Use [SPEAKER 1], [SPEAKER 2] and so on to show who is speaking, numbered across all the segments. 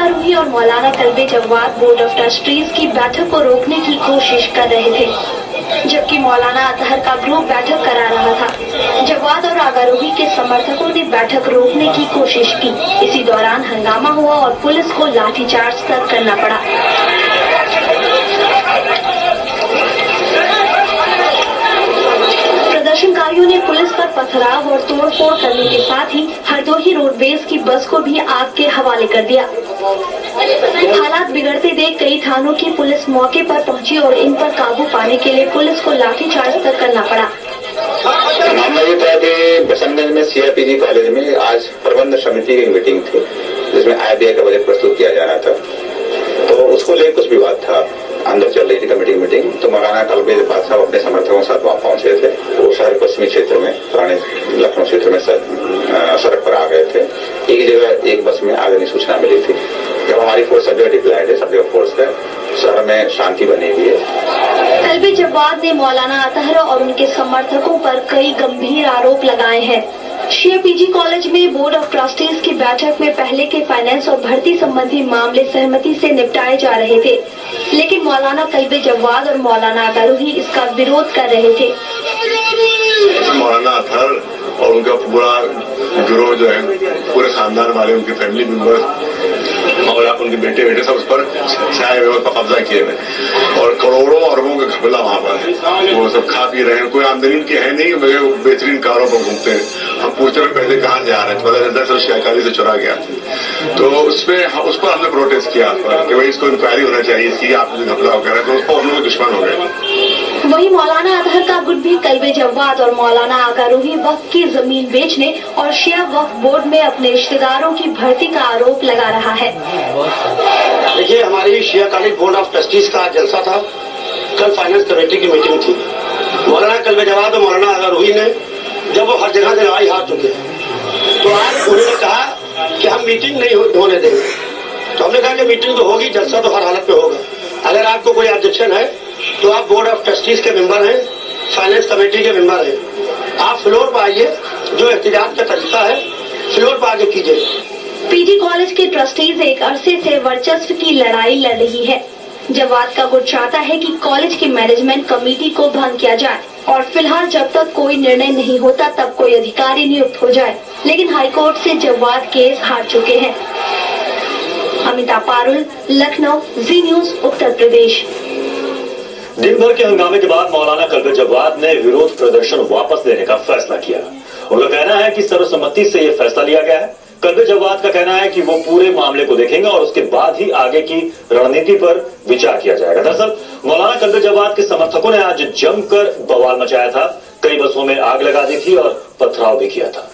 [SPEAKER 1] आगारूही और Maulana Kalbe Jawad board of trustees की बैठक को रोकने की कोशिश कर रहे थे, जबकि मौलाना अतहर का ग्रुप बैठक करा रहा था। जवाद और आगारूही के समर्थकों ने बैठक रोकने की कोशिश की। इसी दौरान हंगामा हुआ और पुलिस को लाठीचार्ज तक करना पड़ा। प्रदर्शनकारियों ने पुलिस पर पथराव और तोड़फोड़ करने के साथ ही हरदोई रोडवेज की बस को भी आग के हवाले कर दिया। हालात बिगड़ते देख कई थानों की पुलिस मौके पर पहुंची और इन पर काबू पाने के लिए पुलिस को लाठीचार्ज तक करना पड़ा।
[SPEAKER 2] मामला ये था कि बसंतगंज में CIPG कॉलेज में आज प्रबंध समिति की मीटिंग थी, जिसमें IBA का बजट प्रस्तुत किया जाना था। तो उसको लेकर कुछ विवाद था। अंदर चल रही थी कमेटी मीटिंग, तो मौलाना कल्बे जवाद साहब अपने समर्थकों के साथ वहां पहुंचे थे। वो शहर पश्चिमी क्षेत्र में, पुराने लखनऊ क्षेत्र में सड़क पर आ गए थे। एक जगह एक बस में आगे सूचना मिली थी। जब हमारी फोर्स सब जगह डिप्लॉयड है, सब जगह फोर्स है, शहर में शांति बनी हुई है।
[SPEAKER 1] कल्बे जवाद ने मौलाना अतहर और उनके समर्थकों पर कई गंभीर आरोप लगाए हैं। CIPG कॉलेज में बोर्ड ऑफ ट्रस्टीज की बैठक में पहले के फाइनेंस और भर्ती संबंधी मामले सहमति से निपटाए जा रहे थे, लेकिन मौलाना कल्बे जवाद और मौलाना आगारूही इसका विरोध कर रहे थे।
[SPEAKER 3] मौलाना अतहर और उनका पूरा गिरोह जो है, पूरे खानदान वाले, उनके फैमिली मेंबर और उनके बेटे सब उस पर छाए हुए, उस पर कब्जा किए हुए और करोड़ों अरबों का घपला वहां पर। वो सब खा पी रहे हैं, कोई आमदनी उनकी है नहीं, मगर बेहतरीन कारों पर घूमते हैं। हम पूछते रहे पैसे कहाँ जा रहे हैं, पता चलता है शिकायत से चुरा गया। तो उस पर हमने प्रोटेस्ट किया कि भाई इसको इंक्वायरी होना चाहिए, इसकी आप जो घपला कर रहे हैं, तो उस पर हम लोग दुश्मन हो गए।
[SPEAKER 1] वहीं मौलाना अतहर का गुट भी कल्बे जवाद और मौलाना आगारूही वक्फ की जमीन बेचने और शिया वक्फ बोर्ड में अपने रिश्तेदारों की भर्ती का आरोप लगा रहा है।
[SPEAKER 4] देखिए, हमारी शिया कॉलेज बोर्ड ऑफ ट्रस्टीज का जलसा था। कल फाइनेंस कमेटी की मीटिंग थी। मौलाना कल्बे जवाद और मौलाना आगारूही ने, जब वो हर जगह से लड़ाई हार चुके हैं, तो आज उन्होंने कहा कि हम मीटिंग नहीं होने देंगे। तो हमने कहा कि मीटिंग तो होगी, जलसा तो हर हालत में होगा। अगर आपको कोई ऑब्जेक्शन है तो आप बोर्ड ऑफ ट्रस्टीज के मेंबर हैं, फाइनेंस कमेटी के मेंबर हैं, आप फ्लोर पर आइए, जो एहतजाज का तरीका है फ्लोर पर आगे कीजिए।
[SPEAKER 1] PG कॉलेज के ट्रस्टीज एक अरसे से वर्चस्व की लड़ाई लड़ रही है। जवाद का गुट चाहता है कि कॉलेज की मैनेजमेंट कमेटी को भंग किया जाए और फिलहाल जब तक कोई निर्णय नहीं होता तब कोई अधिकारी नियुक्त हो जाए, लेकिन हाईकोर्ट से जवाद केस हार चुके हैं। अमिता पारुल, लखनऊ, जी न्यूज, उत्तर प्रदेश।
[SPEAKER 5] दिन भर के हंगामे के बाद मौलाना कल्बे जवाद ने विरोध प्रदर्शन वापस लेने का फैसला किया। उनका कहना है कि सर्वसम्मति से यह फैसला लिया गया है। कल्बे जवाद का कहना है कि वो पूरे मामले को देखेंगे और उसके बाद ही आगे की रणनीति पर विचार किया जाएगा। दरअसल मौलाना कल्बे जवाद के समर्थकों ने आज जमकर बवाल मचाया था, कई बसों में आग लगा दी थी और पथराव भी किया था।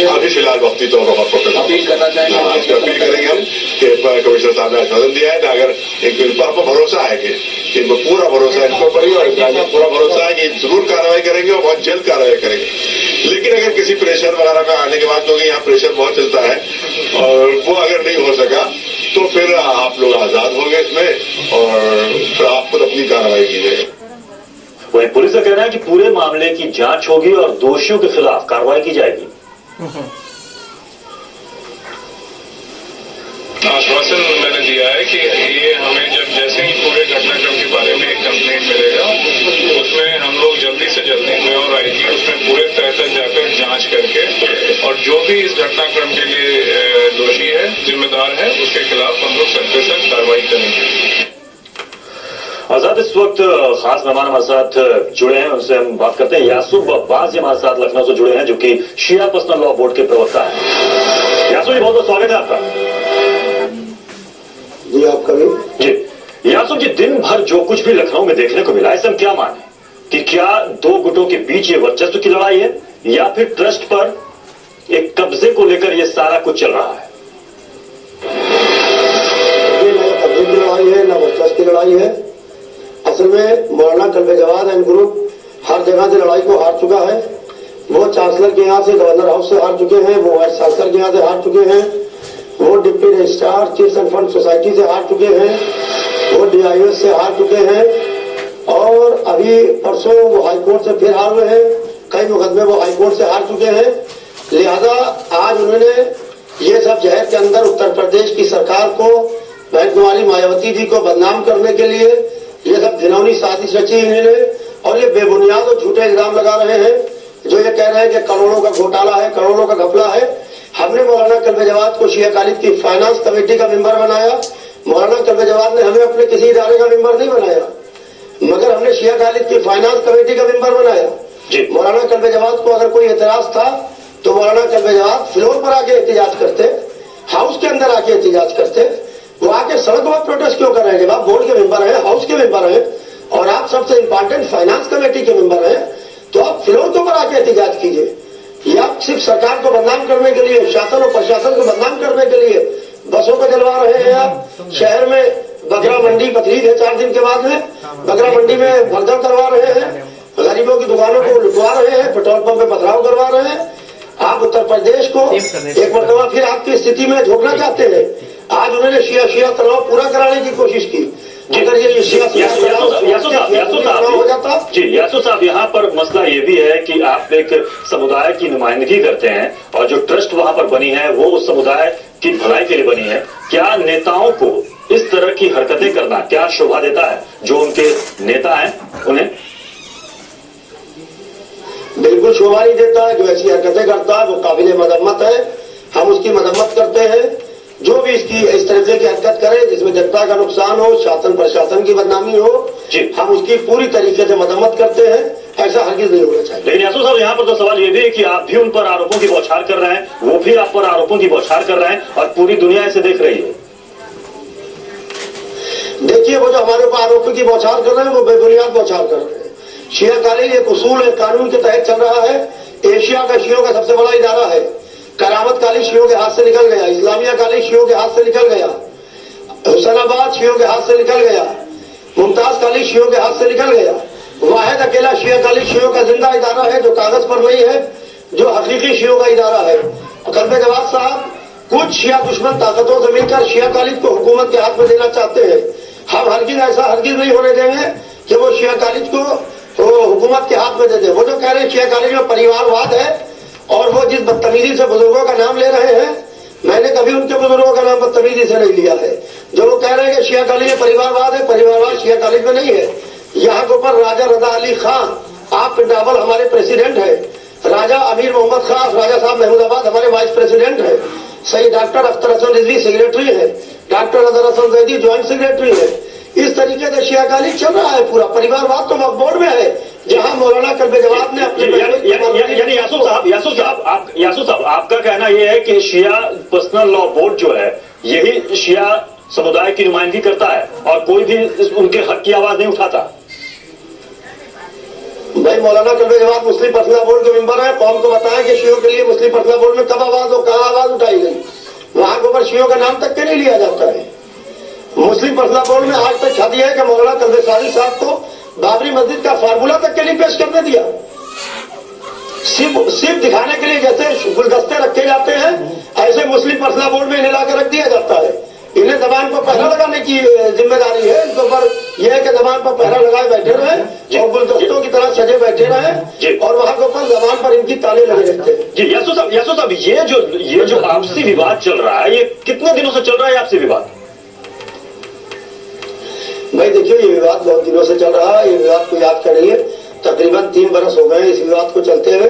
[SPEAKER 3] अभी फिलहाल वक्ती तौर पर अपील करना चाहेंगे, अपील करेंगे हम कि कमिश्नर साहब ने आश्वासन दिया है कि अगर एक आपको भरोसा है कि इनको पूरा भरोसा है इनको पर और पूरा भरोसा है कि जरूर कार्रवाई करेंगे और बहुत जल्द कार्रवाई करेंगे। लेकिन अगर किसी प्रेशर वगैरह का आने के बाद, क्योंकि यहाँ प्रेशर बहुत चलता है और वो अगर नहीं हो सका तो फिर आप लोग आजाद होंगे इसमें और फिर आप खुद अपनी कार्रवाई कीजिएगा।
[SPEAKER 5] वहीं पुलिस का कहना है कि पूरे मामले की जांच होगी और दोषियों के खिलाफ कार्रवाई की जाएगी।
[SPEAKER 6] आश्वासन मैंने दिया है कि ये हमें जैसे ही पूरे घटनाक्रम के बारे में एक कंप्लेंट मिलेगा, उसमें हम लोग जल्दी से जल्दी, मैं और IG उसमें पूरे तह तक जाकर जांच करके और जो भी इस घटनाक्रम के लिए दोषी है, जिम्मेदार है, उसके खिलाफ हम लोग सख्त से सख्त कार्रवाई करेंगे।
[SPEAKER 5] आजाद, इस वक्त खास मेहमान हमारे साथ जुड़े हैं, उनसे हम बात करते हैं। यासूब अब्बास हमारे साथ लखनऊ से जुड़े हैं, जो कि शिया पर्सनल लॉ बोर्ड के प्रवक्ता हैं। यासूब जी, बहुत बहुत स्वागत है आपका।
[SPEAKER 4] जी, आपका भी।
[SPEAKER 5] जी यासूब जी, दिन भर जो कुछ भी लखनऊ में देखने को मिला, इसे हम क्या माने कि क्या दो गुटों के बीच ये वर्चस्व की लड़ाई है या फिर ट्रस्ट पर एक कब्जे को लेकर ये सारा कुछ चल रहा है?
[SPEAKER 4] ये न कब्जे की लड़ाई है, न वर्चस्व की लड़ाई है। असल में मौलाना कल्बे जवाद एंड ग्रुप हर जगह से लड़ाई को हार चुका है। वो चांसलर के यहाँ से, गवर्नर हाउस से हार चुके हैं, वो वाइस चांसलर के यहाँ से हार चुके हैं, वो deputy registrar chits end fund society से हार चुके हैं, वो DIOS से हार चुके हैं और अभी परसों वो हाईकोर्ट से फिर हार हुए हैं। कई मुकदमे वो हाईकोर्ट से हार चुके हैं। लिहाजा आज उन्होंने ये सब जहर के अंदर उत्तर प्रदेश की सरकार को, बैंक वाली मायावती जी को बदनाम करने के लिए ये सब घिनौनी साजिश रची इन्होंने, और ये बेबुनियाद और झूठे इल्जाम लगा रहे हैं, जो ये कह रहे हैं कि करोड़ों का घोटाला है, करोड़ों का घपला है। हमने मौलाना कल्बे जवाद को शिया कॉलेज की फाइनेंस कमेटी का मेंबर बनाया। मौलाना कल्बे जवाद ने हमें अपने किसी इदारे का मेंबर नहीं बनाया, मगर हमने शिया कॉलेज की फाइनेंस कमेटी का मेंबर बनाया। मौलाना कल्बे जवाद को अगर कोई एतराज था तो मौलाना कल्बे जवाद फ्लोर पर आके एहतजाज करते, हाउस के अंदर आके एहतजाज करते। वो आके सड़क पर प्रोटेस्ट क्यों कर रहे हैं? जब आप बोर्ड के मेंबर हैं, हाउस के मेंबर हैं और आप सबसे इंपॉर्टेंट फाइनेंस कमेटी के मेंबर हैं, तो आप फ्लोर के ऊपर आके एहतजाज कीजिए। ये आप सिर्फ सरकार को बदनाम करने के लिए, शासन और प्रशासन को बदनाम करने के लिए बसों को जलवा रहे हैं। आप शहर में बकरा मंडी बकरीद है 4 दिन के बाद में, बकरा मंडी में भगदड़ करवा रहे हैं, गरीबों की दुकानों को लुटवा रहे हैं, पेट्रोल पंप पे पथराव करवा रहे हैं। आप उत्तर प्रदेश को एक मरतबा फिर आपकी स्थिति में झोंकना चाहते हैं। आज उन्होंने शिया तनाव पूरा कराने की कोशिश की। अगर ये
[SPEAKER 5] यासू साहब, यहाँ पर मसला ये भी है कि आप एक समुदाय की नुमाइंदगी करते हैं और जो ट्रस्ट वहाँ पर बनी है वो उस समुदाय की भलाई के लिए बनी है। क्या नेताओं को इस तरह की हरकतें करना क्या शोभा देता है? जो उनके नेता हैं उन्हें
[SPEAKER 4] बिल्कुल शोभा नहीं देता है। जो ऐसी हरकतें करता है वो काबिल मजम्मत है, हम उसकी मजम्मत करते हैं। जो भी इस तरह की हरकत करे जिसमें जनता का नुकसान हो, शासन प्रशासन की बदनामी हो, हम उसकी पूरी तरीके से मजम्मत करते हैं। ऐसा हरगिज नहीं होना चाहिए।
[SPEAKER 5] लेकिन यासू साहब, यहाँ पर तो सवाल ये भी है कि आप भी उन पर आरोपों की बौछार कर रहे हैं, वो भी आप पर आरोपों की बौछार कर रहे हैं और पूरी दुनिया इसे देख रही है।
[SPEAKER 4] देखिए, वो जो हमारे ऊपर आरोपों की बौछार कर रहे हैं वो बेबुनियाद बौछार कर रहे हैं। शिया कॉलेज एक उसूल है, कानून के तहत चल रहा है। एशिया का शियों का सबसे बड़ा इदारा है। करामत कॉलेज शियों के हाथ से निकल गया, इस्लामिया कॉलेज शियों के हाथ से निकल गया, हुसैनाबाद शियों के हाथ से निकल गया, मुमताज कॉलेज शियों के हाथ से निकल गया। वाहिद अकेला शिया कॉलेज शियों का जिंदा इदारा है जो कागज पर नहीं है, जो हकीकी शियों का इदारा है। कल्बे जवाद साहब कुछ शिया दुश्मन ताकतों से मिलकर शिया कॉलेज को हुकूमत के हाथ में देना चाहते हैं। हम हरगिज नहीं होने देंगे कि वो शिया कॉलेज को हुकूमत के हाथ में दे दे। वो जो कह रहे हैं शिया कॉलेज में परिवारवाद है और वो जिस बदतमीजी से बुजुर्गों का नाम ले रहे हैं, मैंने कभी उनके बुजुर्गों का नाम बदतमीजी से नहीं लिया है। जो लोग कह रहे हैं कि शिया कॉलेज में परिवारवाद है, परिवारवाद शिया कॉलेज में नहीं है। यहाँ के ऊपर राजा रजा अली खान आप पिंडावल हमारे प्रेसिडेंट है, राजा अमीर मोहम्मद खान राजा साहब महमूदाबाद हमारे वाइस प्रेसिडेंट है, सही डॉक्टर अख्तर हसन रिजवी सेक्रेटरी है, doctor Azhar Hasan Zaidi joint secretary है। इस तरीके से शिया कॉलेज चल रहा है। पूरा परिवारवाद तो वक्फ बोर्ड में है, जहां मौलाना कल्बे जवाद ने अपने
[SPEAKER 5] यानी यासू साहब आपका कहना यह है कि शिया पर्सनल लॉ बोर्ड जो है यही शिया समुदाय की नुमाइंदगी करता है और कोई भी उनके हक की आवाज नहीं उठाता।
[SPEAKER 4] भाई मौलाना कल्बे जवाद मुस्लिम पर्सनल बोर्ड के मेंबर है। कौन को बताएं कि शियों के लिए मुस्लिम पर्सनल बोर्ड में कब आवाज हो, कहां आवाज उठाई गई? वहां के ऊपर शियों का नाम तक के नहीं लिया जाता है। मुस्लिम पर्सनल बोर्ड में आज तक छा दिया है कि मौलाना कल्बे साहब को बाबरी मस्जिद का फार्मूला तक के लिए पेश करने दिया। सिर्फ दिखाने के लिए जैसे गुलदस्ते रखे जाते हैं, ऐसे मुस्लिम पर्सनल बोर्ड में इन्हें लाकर रख दिया जाता है। इन्हें जबान पर पहरा लगाने की जिम्मेदारी है। इनके ऊपर यह है कि जबान पर पहरा लगाए बैठे रहे और गुलदस्तों की तरह सजे बैठे रहे और वहां के ऊपर जबान पर इनकी ताले लगे रहते हैं।
[SPEAKER 5] जी यासू साहब, ये जो आपसी विवाद चल रहा है, ये कितने दिनों से चल रहा है आपसी विवाद?
[SPEAKER 4] भाई देखिए, ये विवाद बहुत दिनों से चल रहा है। ये विवाद को याद करिए, तकरीबन 3 बरस हो गए इस विवाद को चलते हुए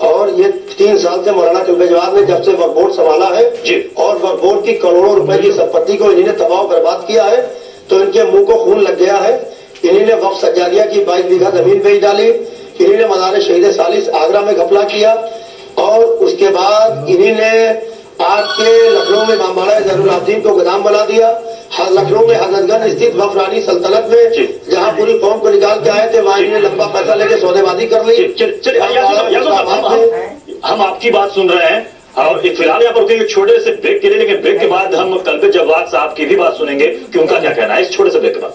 [SPEAKER 4] और ये 3 साल से मौलाना कल्बे जवाद ने जब से वक्फ बोर्ड संभाला है और वक्फ बोर्ड की करोड़ों रुपए की संपत्ति को इन्होंने तबाह बर्बाद किया है, तो इनके मुंह को खून लग गया है। इन्होंने वक्फ सज्जादिया की 22 बीघा जमीन बेच डाली। इन्होंने मज़ार शहीद सालिस आगरा में घपला किया और उसके बाद इन्होंने आज के लखनऊ में इमामबाड़ा ज़ैनुल-आबिदीन को गोदाम बना दिया। लखनऊ में हजरतगंज स्थित वक्फ रानी सल्तनत में जहां पूरी कौम को निकाल के आए थे, वहां इन्होंने लंबा पैसा लेके सौदेबाजी कर ली।
[SPEAKER 5] हम आपकी बात सुन रहे हैं और फिलहाल यहाँ पर रुकेंगे छोटे से ब्रेक के लिए, लेकिन ब्रेक के बाद हम कल्बे जवाद साहब की भी बात सुनेंगे कि उनका क्या कहना है इस छोटे से ब्रेक के बाद।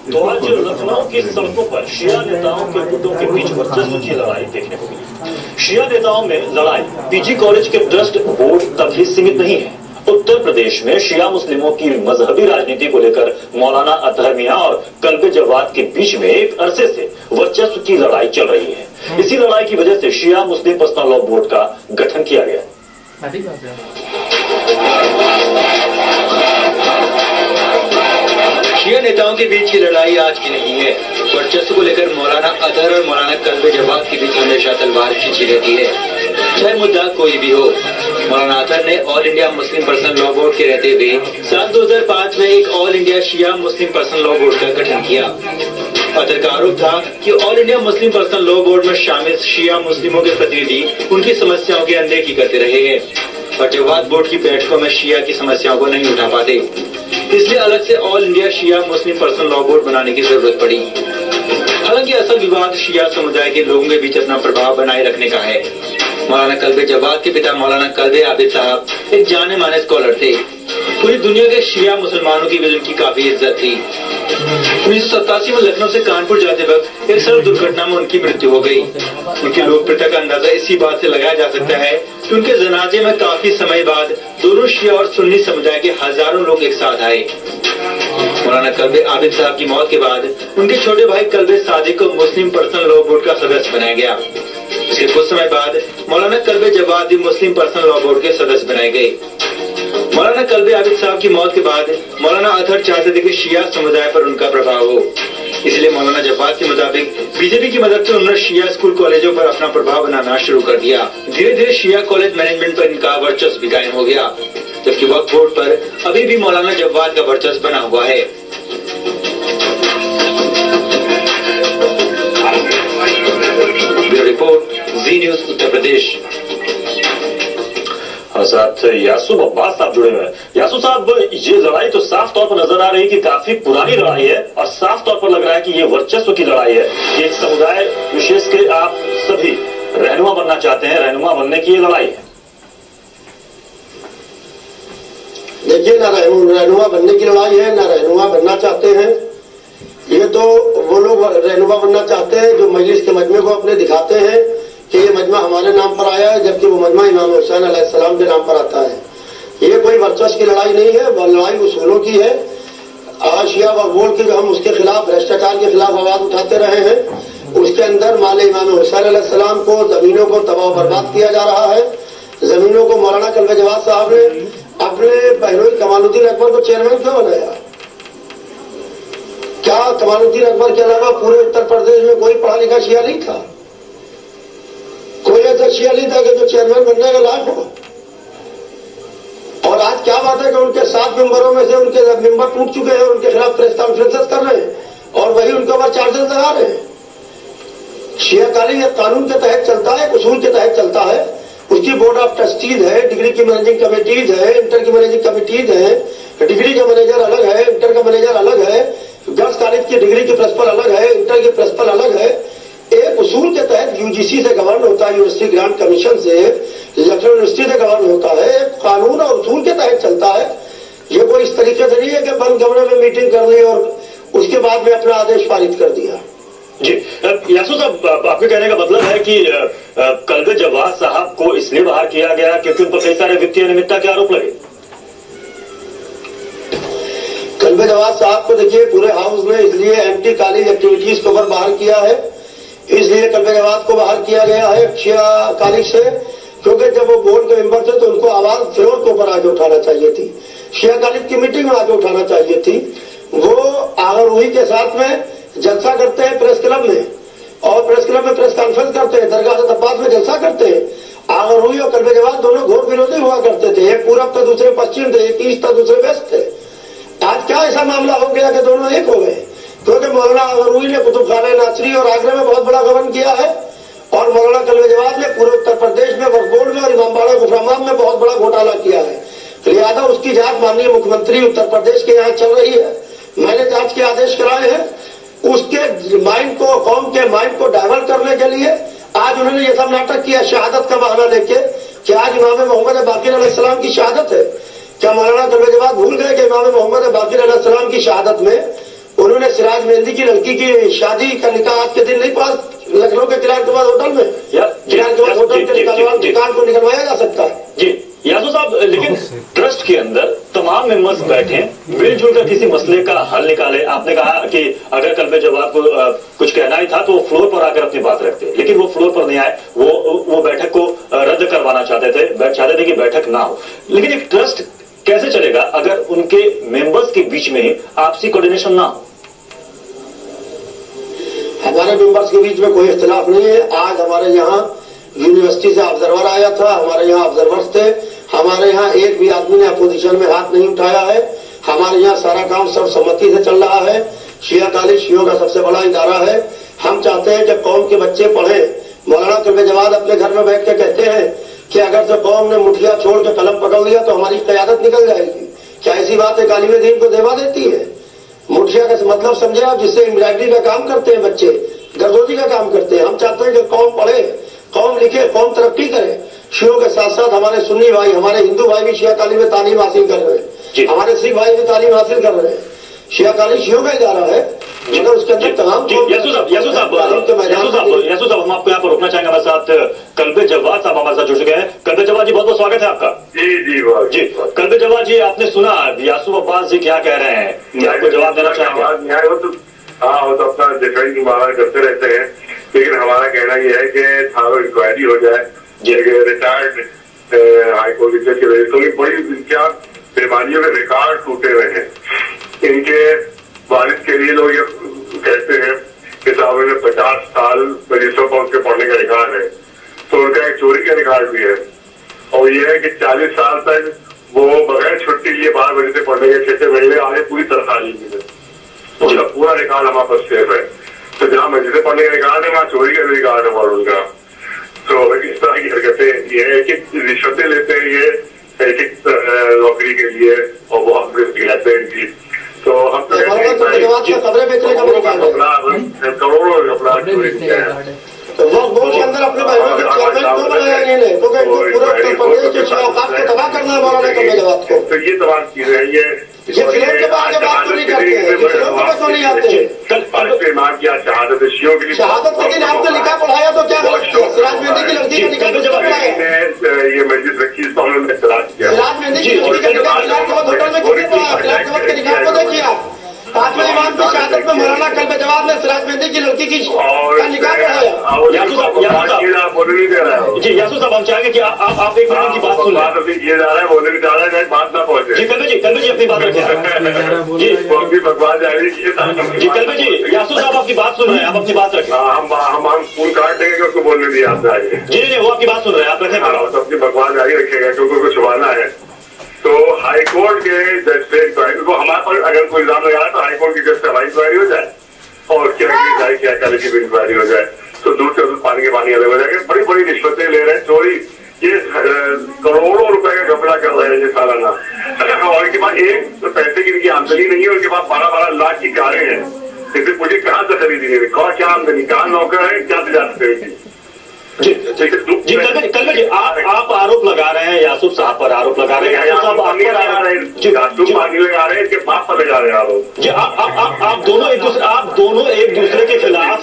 [SPEAKER 5] तो आज लखनऊ की सड़कों पर शिया नेताओं के गुटों के बीच वर्चस्व की लड़ाई देखने को मिली। शिया नेताओं में लड़ाई पीजी कॉलेज के ट्रस्ट बोर्ड तक ही सीमित नहीं है। उत्तर प्रदेश में शिया मुस्लिमों की मजहबी राजनीति को लेकर मौलाना अतहर मियां और कल्बे जवाद के बीच में एक अरसे से वर्चस्व की लड़ाई चल रही है। इसी लड़ाई की वजह से शिया मुस्लिम पर्सनल लॉ बोर्ड का गठन किया गया।
[SPEAKER 7] शिया नेताओं के बीच की लड़ाई आज की नहीं है। वर्चस्व को लेकर मौलाना अतहर और मौलाना कल्बे जवाद के बीच हमेशा तलवार खींची रहती है, चाहे मुद्दा कोई भी हो। मौलाना अतहर ने all India Muslim personal law board के रहते हुए साल 2005 में एक ऑल इंडिया शिया मुस्लिम पर्सनल लॉ बोर्ड का गठन किया। अतहर का आरोप था कि all India Muslim personal law board में शामिल शिया मुस्लिमों के प्रतिनिधि उनकी समस्याओं की अनदेखी करते रहे हैं और जवाद बोर्ड की बैठकों में शिया की समस्याओं को नहीं उठा पाते, इसलिए अलग से ऑल इंडिया शिया मुस्लिम पर्सनल लॉ बोर्ड बनाने की जरूरत पड़ी। हालांकि असल विवाद शिया समुदाय के लोगों के बीच अपना प्रभाव बनाए रखने का है। मौलाना कल्बे जवाद के पिता मौलाना कल्बे आबिद साहब एक जाने माने स्कॉलर थे। पूरी दुनिया के शिया मुसलमानों की भी उनकी काफी इज्जत थी। 1987 में लखनऊ से कानपुर जाते वक्त एक सड़क दुर्घटना में उनकी मृत्यु हो गई। उनकी लोकप्रियता का अंदाजा इसी बात से लगाया जा सकता है कि उनके जनाजे में काफी समय बाद दोनों शिया और सुन्नी समुदाय के हजारों लोग एक साथ आए। मौलाना कल्बे आबिद साहब की मौत के बाद उनके छोटे भाई कल्बे सादिक को मुस्लिम पर्सनल लॉ बोर्ड का सदस्य बनाया गया। इसके कुछ समय बाद मौलाना कल्बे जवाद भी मुस्लिम पर्सनल लॉ बोर्ड के सदस्य बनाए गए। मौलाना कल्बे आबिद साहब की मौत के बाद मौलाना अतहर चाहते थे कि शिया समुदाय पर उनका प्रभाव हो, इसलिए मौलाना जवाद के मुताबिक बीजेपी की मदद से उन्होंने शिया स्कूल कॉलेजों पर अपना प्रभाव बनाना शुरू कर दिया। धीरे धीरे शिया कॉलेज मैनेजमेंट पर इनका वर्चस्व भी कायम हो गया, जबकि वक्फ बोर्ड पर अभी भी मौलाना जवाद का वर्चस्व बना हुआ है। रिपोर्ट जी न्यूज उत्तर प्रदेश।
[SPEAKER 5] साथ यासूब अब्बास साहब जुड़े हुए हैं। यासूब साहब, ये लड़ाई तो साफ तौर पर नजर आ रही है कि काफी पुरानी लड़ाई है और साफ तौर पर लग रहा है कि ये वर्चस्व की लड़ाई है। ये समुदाय विशेष के आप सभी रहनुमा बनना चाहते हैं, रहनुमा बनने की ये लड़ाई है।
[SPEAKER 4] देखिए, ना रहनुमा बनने की लड़ाई है, ना रहनुमा बनना चाहते हैं। ये तो वो लोग रहनुमा बनना चाहते हैं जो मजलिस के मजमे को अपने दिखाते हैं कि ये मजमा हमारे नाम पर आया है, जबकि वो मजमा इमाम हुसैन अलैहिस्सलाम के नाम पर आता है। ये कोई वर्चस्व की लड़ाई नहीं है, वह लड़ाई उसूलों की है। आज शिया वक्फ बोर्ड की जो हम उसके खिलाफ भ्रष्टाचार के खिलाफ आवाज उठाते रहे हैं, उसके अंदर माले इमाम हुसैन अलैहिस्सलाम को जमीनों को तबाह बर्बाद किया जा रहा है। जमीनों को मौलाना कल्बे जवाद साहब ने अपने बहनोई कमालुद्दीन अकबर को चेयरमैन क्यों बनाया? क्या कमालुद्दीन अकबर के अलावा पूरे उत्तर प्रदेश में कोई पढ़ा लिखा शिया नहीं था? कोई ऐसा शिया नहीं था कि जो चेयरमैन बनने के लायक हो? और आज क्या बात है कि उनके 7 मेंबरों में से उनके मेंबर टूट चुके हैं, उनके खिलाफ प्रेस कॉन्फ्रेंसेस कर रहे हैं और वही उनके ऊपर चार्जेस लगा रहे हैं। शिया कॉलेज एक कानून के तहत चलता है, एक उसूल के तहत चलता है। उसकी बोर्ड ऑफ ट्रस्टीज है, डिग्री की मैनेजिंग कमेटीज है, इंटर की मैनेजिंग कमेटीज है। डिग्री का मैनेजर अलग है, इंटर का मैनेजर अलग है, गर्ल्स कॉलेज की डिग्री की प्रिंसिपल अलग है, इंटर की प्रिंसिपल अलग है। एक उसूल के तहत यूजीसी से गवर्न होता है, यूनिवर्सिटी ग्रांट कमीशन से, लखनऊ यूनिवर्सिटी से गवर्न होता है। एक कानून और उसूल के तहत चलता है। ये कोई इस तरीके से नहीं है कि बंद कमरे में मीटिंग कर ली और उसके बाद में अपना आदेश पारित कर दिया।
[SPEAKER 5] जी यासूब साहब, आपके कहने का मतलब है कि कल्बे जवाद साहब को इसलिए बाहर किया गया क्योंकि उन पर कई सारे वित्तीय अनियमितता के आरोप लगे।
[SPEAKER 4] कल्बे जवाद साहब को देखिए पूरे हाउस ने इसलिए एंटी कॉलेज एक्टिविटीज के ऊपर बाहर किया है, इसलिए कल्बे जवाद को बाहर किया गया है शिया कॉलेज से, क्योंकि जब वो बोर्ड के मेंबर थे तो उनको आवाज फिरोज के ऊपर आगे उठाना चाहिए थी, शिया कॉलेज की मीटिंग में आगे उठाना चाहिए थी। वो आगररूही के साथ में जलसा करते हैं प्रेस क्लब में, और प्रेस क्लब में प्रेस कॉन्फ्रेंस करते हैं, दरगाह अब्बास में जलसा करते हैं। आगररूही और कल्बे जवाद दोनों घोर विरोधी हुआ करते थे, एक पूरब था दूसरे पश्चिम थे, एक ईस्ट था दूसरे वेस्ट थे। आज क्या ऐसा मामला हो गया कि दोनों एक हो गए? क्योंकि मौलाना आगररूही ने कुतुब खाना नासरी और आगरा में बहुत बड़ा गबन किया है और मौलाना कल्बे जवाद ने पूरे उत्तर प्रदेश में वक्फ बोर्ड में और इमामबाड़ा गुफरामाम में बहुत बड़ा घोटाला किया है। लिहाजा उसकी जांच माननीय मुख्यमंत्री उत्तर प्रदेश के यहाँ चल रही है। मैंने जांच के आदेश कराए हैं। उसके माइंड को, कौम के माइंड को डाइवर्ट करने के लिए आज उन्होंने ये सब नाटक किया शहादत का बहाना लेके कि आज इमाम मोहम्मद बाकिर अलैहिस्सलाम की शहादत है। क्या मौलाना कल्बे जवाद भूल गए कि इमाम मोहम्मद बाकिर अलैहिस्सलाम की शहादत में उन्होंने सिराज मेहंदी की लड़की की शादी का निकाह आज के दिन नहीं पास
[SPEAKER 5] कल्बे जवाद को कुछ कहना ही था तो वो फ्लोर पर आकर अपनी बात रखते, लेकिन वो फ्लोर पर नहीं आए। वो बैठक को रद्द करवाना चाहते थे कि बैठक ना हो। लेकिन एक ट्रस्ट कैसे चलेगा अगर उनके मेंबर्स के बीच में आपसी कोऑर्डिनेशन ना हो?
[SPEAKER 4] हमारे मेंबर्स के बीच में कोई इख्तिलाफ नहीं है। आज हमारे यहाँ यूनिवर्सिटी से ऑब्जर्वर आया था, हमारे यहाँ ऑब्जर्वर्स थे। हमारे यहाँ एक भी आदमी ने अपोजिशन में हाथ नहीं उठाया है। हमारे यहाँ सारा काम सर्वसम्मति से चल रहा है। शिया कॉलेज शियों का सबसे बड़ा इदारा है। हम चाहते हैं कि कौम के बच्चे पढ़ें। मौलाना कल्बे जवाद अपने घर में बैठ के कहते हैं कि अगर से कौम ने मुठिया छोड़ के कलम पकड़ लिया तो हमारी क़यादत निकल जाएगी। क्या ऐसी बात है तालिब दीन को देवा देती है? मुठिया का मतलब समझे आप, जिससे एम्ब्रॉयडरी का काम करते हैं बच्चे, गर्दोजी का काम करते हैं। हम चाहते हैं कि कौम पढ़े, कौम लिखे, कौम तरक्की करे। शियों के साथ साथ हमारे सुन्नी भाई, हमारे हिंदू भाई भी शिया कॉलेज में तालीम हासिल कर रहे हैं, हमारे सिख भाई भी तालीम हासिल कर रहे हैं। शिया कॉलेज शियों का इदारा है, मगर उसके अंदर तमाम
[SPEAKER 5] यासू साहब हम आपको यहाँ पर रोकना चाहेंगे। हमारे साथ कल्बे जवाद साहब हमारे साथ जुड़ चुके हैं। कल्बे जवाद जी, बहुत बहुत स्वागत है आपका।
[SPEAKER 3] जी
[SPEAKER 5] कल्बे जवाद जी, आपने सुना यासूफ अब्बास जी क्या कह रहे हैं, क्या आपको जवाब देना चाहेंगे?
[SPEAKER 3] हाँ, वो तो अपना डिफेंस मुबारक करते रहते हैं, लेकिन हमारा कहना यह है कि थारो इंक्वायरी हो जाए। रिटायर्ड हाईकोर्ट जज की वजह से बड़ी क्या बीमारियों के रिकॉर्ड टूटे हुए हैं। इनके वालिद के लिए लोग ये कहते हैं कि साहब में 50 साल रजिस्टर पर उसके पढ़ने का रिकॉर्ड है, तो उनका एक चोरी का रिकॉर्ड भी है। और ये है कि 40 साल तक वो बगैर छुट्टी लिए 12 बजे से पढ़ने के 6 महीने आगे पूरी तरह ली। उसका पूरा रिकॉर्ड हमारे पास सेफ है। तो जहाँ मस्जिद पढ़ने का रिकॉर्ड है वहाँ चोरी का भी रिकॉर्ड है और उनका। तो इस तरह की हरकतें ये है कि रिश्वतें लेते हैं ये एक नौकरी के लिए और वो हम गिराते हैं इनकी। तो हम तो करोड़ों अपराध चोरी किया है।
[SPEAKER 4] के अंदर अपने भाइयों के चेयरमैन क्यों बनाया इन्होंने? क्योंकि इनको पूरे उत्तर प्रदेश के औकात को तबाह करना है मौलाना कल्बे जवाद को।
[SPEAKER 3] तो ये तमाम चीजें हैं। ये
[SPEAKER 4] फिल्म के बारे में बात नहीं करते हैं, ये फिल्म में क्यों नहीं आते?
[SPEAKER 3] इमाम की शहादत शियों के लिए
[SPEAKER 4] शहादत के दिन आपने लिखा पढ़ाया तो क्या गलत किया? सिराज मेहंदी की लड़की का निकाह क्यों पढ़ाया?
[SPEAKER 3] ये मस्जिद रखी तो हमने इख्तिलाफ किया।
[SPEAKER 4] सिराज मेहंदी की लड़की का निकाह खिलाफ होटल में क्यों पढ़ाया? खिलाफ के निकाह को देखिए आप। पांचवें इमाम की शहादत में मौलाना कल्बे जवाद ने सिराज मेहंदी की लड़की की निकाह पढ़ाया।
[SPEAKER 5] यासू साहब, हम चाहेंगे कि आप एक मिनट की बात सुन लें।
[SPEAKER 3] किया जा रहा है, बोलने भी जा रहा है, बात ना पहुंचे।
[SPEAKER 5] जी कल्बे जी अपनी बात रखें।
[SPEAKER 3] जी बकवास जा रही
[SPEAKER 5] जी कल्बे जी, यासू साहब आपकी बात सुन रहे हैं, आप अपनी बात रखें।
[SPEAKER 3] हम फोन काट देंगे कि उसको बोलने नहीं आता है।
[SPEAKER 5] जी वो आपकी बात सुन रहे हैं, आप रखें।
[SPEAKER 3] तो अपनी बकवास जारी रखेगा क्योंकि उसको छुपाना है। तो हाईकोर्ट के जज से इंक्वायरी को हमारे पर अगर कोई इल्जाम लगा तो हाईकोर्ट की जज से हमारी इंक्वायरी हो जाए और क्या कल की भी इंक्वायरी हो जाए। तो दूर से पानी के पानी अलग हो जाएंगे। बड़ी बड़ी रिश्वतें ले रहे हैं, चोरी, ये करोड़ों रुपए का घपला कर रहे हैं ये सालाना। और इनके पास एक तो पैसे की इनकी आमदनी नहीं है, उनके पास 12-12 लाख की कारें हैं। इसे मुझे कहाँ से खरीदी है? क्या आमदनी, कहाँ नौकर है, क्या तजारत है?
[SPEAKER 5] जी कल्बे जी, आप आरोप लगा रहे हैं यासूफ साहब पर, आरोप लगा रहे हैं।
[SPEAKER 3] यासूफ पानी लगा रहे हैं, इनके बाप पर लगा रहे हैं आरोप।
[SPEAKER 5] जी आप दोनों एक दूसरे के खिलाफ।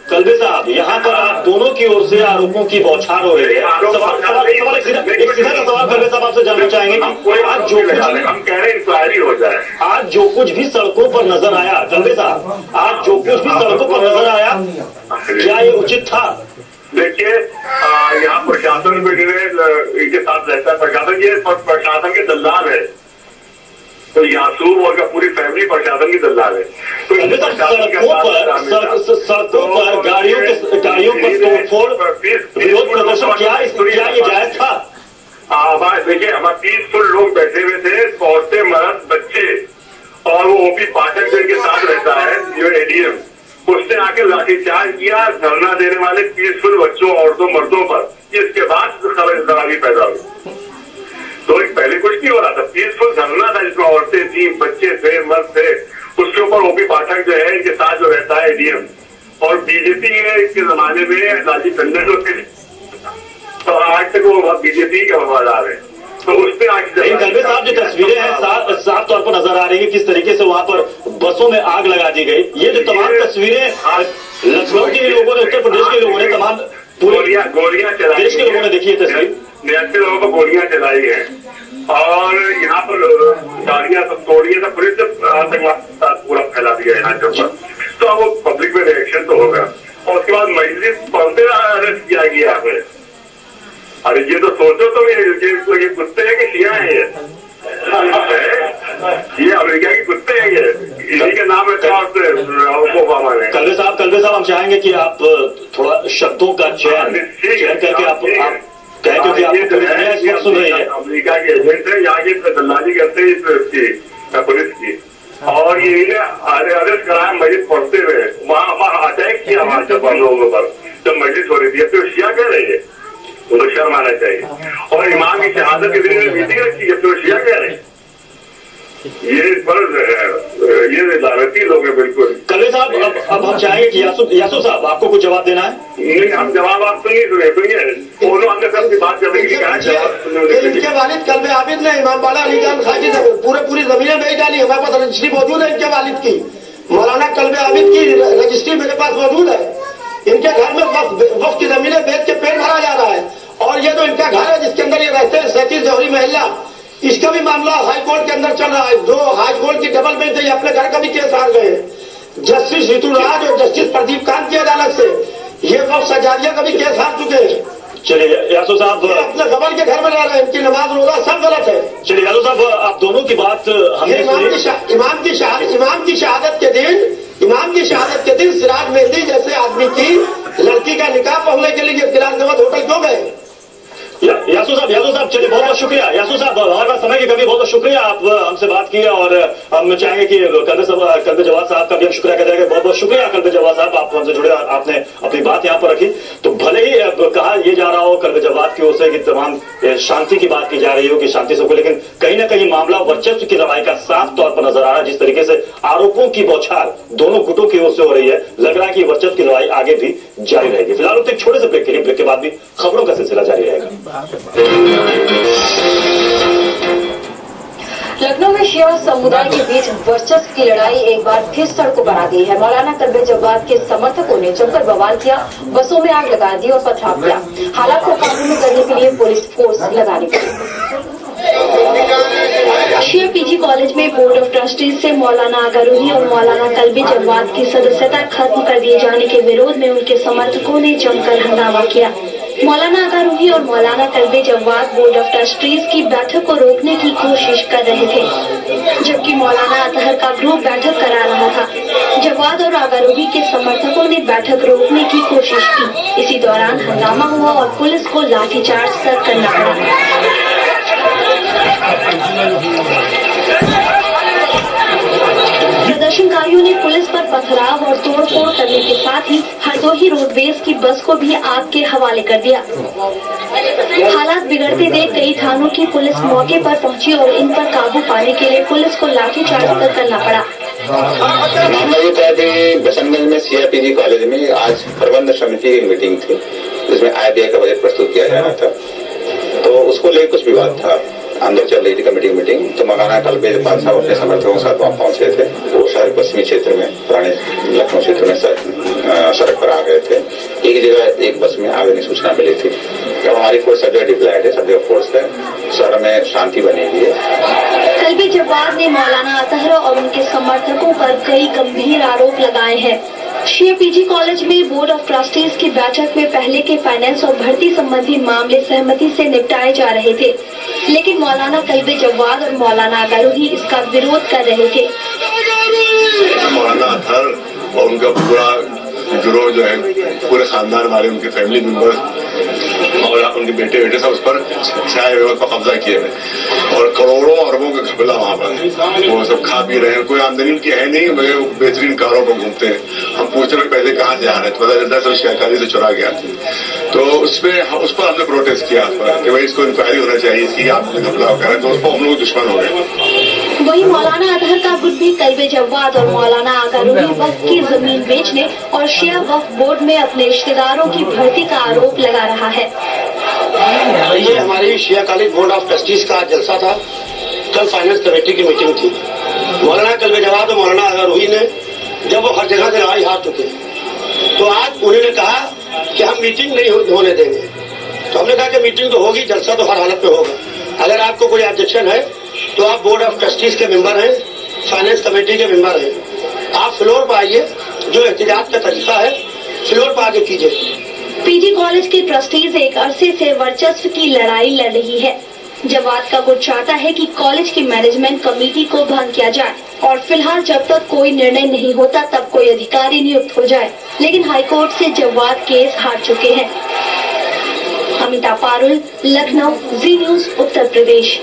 [SPEAKER 5] कल्बे साहब यहाँ पर आप दोनों की ओर से आरोपों की बौछार हो रही है। एक सीधा सा सवाल कल्बे साहब आपसे जानना चाहेंगे कि आज जो कुछ
[SPEAKER 3] हम कह रहे हैं इंक्वायरी हो जाए,
[SPEAKER 5] आज जो कुछ भी सड़कों पर नजर आया, कल्बे साहब आज जो कुछ भी सड़कों पर नजर आया, क्या ये उचित था?
[SPEAKER 3] देखिए यहाँ प्रशासन भी इनके साथ रहता है। प्रशासन के दल्लाल है, तो यासूब और पूरी फैमिली प्रशासन की दल्लाल है। तो
[SPEAKER 5] सड़कों पर गाड़ियों पर तोड़फोड़, विरोध प्रदर्शन, क्या ये जायज था?
[SPEAKER 3] देखिए हमारे 30 लोग बैठे हुए थे, औरतें, मर्द, बच्चे, और वो ओपी पाठक जिनके साथ रहता है जो एडीएम, उसने आके लाठीचार्ज किया धरना देने वाले पीसफुल बच्चों, औरतों, मर्दों पर। इसके बाद खराबी पैदा हुई। तो पहले कुछ नहीं हो रहा था, पीसफुल धरना था जिसमें औरतें थी, बच्चे थे, मर्द थे। उसके ऊपर ओपी पाठक जो है इनके साथ जो रहता है एडीएम, और बीजेपी के जमाने में लालजी टंडन तो आज तक वो बीजेपी के वफादार है। तो उसने आज
[SPEAKER 5] कल्बे साहब जो तस्वीरें हैं साफ तौर पर नजर आ रही है किस तरीके से वहां पर बसों में आग लगा दी गई। ये जो तमाम तस्वीरें लखनऊ के लोगों ने, उत्तर प्रदेश के लोगों ने, तमाम
[SPEAKER 3] गोलियां चलाई,
[SPEAKER 5] देश के लोगों ने देखी है तस्वीर,
[SPEAKER 3] निरंतर लोगों को गोलियां चलाई है। और यहाँ पर गाड़ियां सब तोड़िए, सब पुलिस ने आतंकवाद पूरा फैला दिया यहाँ के ऊपर। तो अब वो पब्लिक में रिएक्शन तो होगा और उसके बाद मजलिस पहुंचते अरेस्ट किया गया यहाँ पे। अरे ये तो सोचो तो ये कुत्ते हैं कि शिया है ये अमेरिका के कुत्ते हैं, ये इसी के नाम रखा ओबामा ने।
[SPEAKER 5] कलवे साहब हम चाहेंगे कि आप थोड़ा शब्दों का चयन करके आप कहें, क्योंकि आपको पूरी दुनिया इस वक्त सुन रही है।
[SPEAKER 3] अमेरिका के एजेंट है, यहाँ की दल्लाली करते हैं पुलिस की, और ये इन्हें अरेस्ट कराया मस्जिद पढ़ते हुए। वहाँ अटैक किया हमारे जवान लोगों पर जब मस्जिद हो रही थी। तो शिया कह रहे हैं, उनको शर्म आना चाहिए। और इमाम की शहादत के दिन में मीटिंग रखी है, तो शिया कह रहे हैं। ये पर ये लानती लोग हैं बिल्कुल।
[SPEAKER 5] कलवे साहब अब हम चाहेंगे कि यासू साहब आपको कुछ जवाब देना है।
[SPEAKER 3] नहीं, हम जवाब आप सुनिए दोनों हमने सबकी बात कर रही है।
[SPEAKER 4] इनके वालिद कल्बे आबिद ने इमाम बाला अली जान खां की पूरी जमीनें बेच डाली। हमारे पास रजिस्ट्री मौजूद है इनके वालिद की, मौलाना कल्बे आबिद की रजिस्ट्री मेरे पास मौजूद है। इनके घर में वक्त की जमीनें बेच के पेट भरा जा रहा है। और ये जो इनका घर है जिसके अंदर ये रहते हैं 37 जौहरी महल्ला, इसका भी मामला हाई कोर्ट के अंदर चल रहा है। जो हाई कोर्ट की डबल बेंच है, अपने घर का भी केस हार गए। जस्टिस ऋतुराज और जस्टिस प्रदीप कांत की अदालत से ये वक्त सजादिया का भी केस हार चुके हैं।
[SPEAKER 5] चलिए यासू साहब
[SPEAKER 4] अपने गबन के घर में रह रहे हैं, इनकी नमाज रोजा सब गलत है।
[SPEAKER 5] चलिए यासू साहब आप दोनों की बात हमने
[SPEAKER 4] इमाम की शहादत के दिन सिराज मेहंदी जैसे आदमी की लड़की का निकाह पढ़ने के लिए गिलास नमद होटल क्यों गए?
[SPEAKER 5] यासू साहब चलिए बहुत बहुत शुक्रिया। यासू साहब हमारे पास समय की कभी बहुत बहुत शुक्रिया, आप हमसे बात किए। और हम चाहेंगे कि कल्बे जवाद साहब का भी हम शुक्रिया कर जाएंगे। बहुत बहुत शुक्रिया कल्बे जवाद साहब, आप हमसे जुड़े, आपने अपनी बात यहाँ पर रखी। तो भले ही कहा यह जा रहा हो कल्बे जवाद की ओर से कि तमाम शांति की बात की जा रही हो कि शांति से हो, लेकिन कहीं ना कहीं मामला वर्चस्व की लड़ाई का साफ तौर पर नजर आ रहा है। जिस तरीके से आरोपों की बौछार दोनों गुटों की ओर से हो रही है, लग रहा है कि वर्चस्व की लड़ाई आगे भी जारी रहेगी। फिलहाल एक छोटे से ब्रेक के लिए, ब्रेक के बाद भी खबरों का सिलसिला जारी रहेगा।
[SPEAKER 8] लखनऊ में शिया समुदाय के बीच वर्चस्व की लड़ाई एक बार फिर सड़कों पर आ गई है। मौलाना कल्बे जवाद के समर्थकों ने जमकर बवाल किया, बसों में आग लगा दी और पथराव किया। हालात को काबू में करने के लिए पुलिस फोर्स लगानी पड़ी।
[SPEAKER 1] शिया पीजी कॉलेज में बोर्ड ऑफ ट्रस्टीज से मौलाना आगा रूही और मौलाना कल्बे जवाद की सदस्यता खत्म कर दिए जाने के विरोध में उनके समर्थकों ने जमकर हंगामा किया। मौलाना आगा रूही और Maulana Kalbe Jawad board of trustees की बैठक को रोकने की कोशिश कर रहे थे, जबकि मौलाना अतहर का ग्रुप बैठक करा रहा था। जवाद और आगा रूही के समर्थकों ने बैठक रोकने की कोशिश की। इसी दौरान हंगामा हुआ और पुलिस को लाठीचार्ज करना पड़ा। प्रदर्शनकारियों ने पुलिस पर पथराव और तोड़फोड़ करने के साथ ही हरदोही रोडवेज की बस को भी आग के हवाले कर दिया। हालात बिगड़ते देख कई थानों की पुलिस मौके पर पहुंची और इन पर काबू पाने के लिए पुलिस को लाठीचार्ज करना पड़ा।
[SPEAKER 2] मामला ये था कि बसंतगंज में सीआईपीजी कॉलेज में आज प्रबंध समिति की मीटिंग थी, जिसमें आईबीआई का बजट प्रस्तुत किया जाना था। तो उसको लेकर कुछ विवाद था, अंदर चल रही थी कमेटी की मीटिंग। तो मौलाना कल्बे जवाद साहब अपने समर्थकों के साथ वहां पहुंचे थे। वो शहर पश्चिमी क्षेत्र में, पुराने लखनऊ क्षेत्र में सड़क पर आ गए थे। एक जगह एक बस में आगे सूचना मिली थी। जब हमारी फोर्स सब जगह डिप्लॉयड है, सब जगह फोर्स है, शहर में शांति बनी हुई है।
[SPEAKER 1] कल्बे जवाद ने मौलाना अतहर और उनके समर्थकों पर कई गंभीर आरोप लगाए हैं। शिया पीजी कॉलेज में बोर्ड ऑफ ट्रस्टीज की बैठक में पहले के फाइनेंस और भर्ती संबंधी मामले सहमति से निपटाए जा रहे थे, लेकिन मौलाना कल्बे जवाद और मौलाना आगा रूही इसका विरोध कर रहे थे।
[SPEAKER 3] मौलाना अतहर और उनका पूरा गिरोह जो है, पूरे खानदान वाले, उनके फैमिली मेंबर्स और उनके बेटे सब उस पर छाए हुए पर कब्जा किए हैं और करोड़ों अरबों का घपला वहां पर वो सब खा पी रहे हैं। कोई आमदनी उनकी है नहीं, मगर वो बेहतरीन कारों पर घूमते हैं। हम पूछ रहे पैसे कहाँ से आ रहे हैं, तो पता चलता है सब शिकायतकारी से चुरा गया। तो उस पर हमने प्रोटेस्ट किया कि भाई इसको इंक्वायरी होना चाहिए, इसकी आपने घपला हो गया। तो उस पर हम लोग दुश्मन हो गए।
[SPEAKER 1] वही मौलाना अतहर का गुट भी कल्बे जवाद और मौलाना आगा रूही वक्फ की जमीन बेचने और शिया वक्फ बोर्ड में अपने रिश्तेदारों की भर्ती का आरोप लगा रहा है।
[SPEAKER 4] ये हमारी शिया कॉलेज बोर्ड ऑफ ट्रस्टीज का जलसा था। कल फाइनेंस कमेटी की मीटिंग थी। मौलाना कल्बे जवाद और मौलाना आगा रूही ने, जब वो हर जगह से लड़ाई हार चुके, तो आज उन्होंने कहा कि हम मीटिंग नहीं होने देंगे। तो हमने कहा कि मीटिंग तो होगी, जलसा तो हर हालत में होगा। अगर आपको कोई ऑब्जेक्शन है तो आप बोर्ड ऑफ ट्रस्टीज के मेंबर हैं, फाइनेंस कमेटी के मेंबर हैं, आप फ्लोर पर आइए, जो एहतिजाज का तरीका है फ्लोर पर आके कीजिए।
[SPEAKER 1] पीजी कॉलेज के ट्रस्टीज एक अरसे से वर्चस्व की लड़ाई लड़ रही है। जवाद का गुट चाहता है कि कॉलेज की मैनेजमेंट कमेटी को भंग किया जाए और फिलहाल जब तक कोई निर्णय नहीं होता तब कोई अधिकारी नियुक्त हो जाए, लेकिन हाईकोर्ट से जवाद केस हार चुके हैं। अमिता पारुल, लखनऊ, जी न्यूज, उत्तर प्रदेश।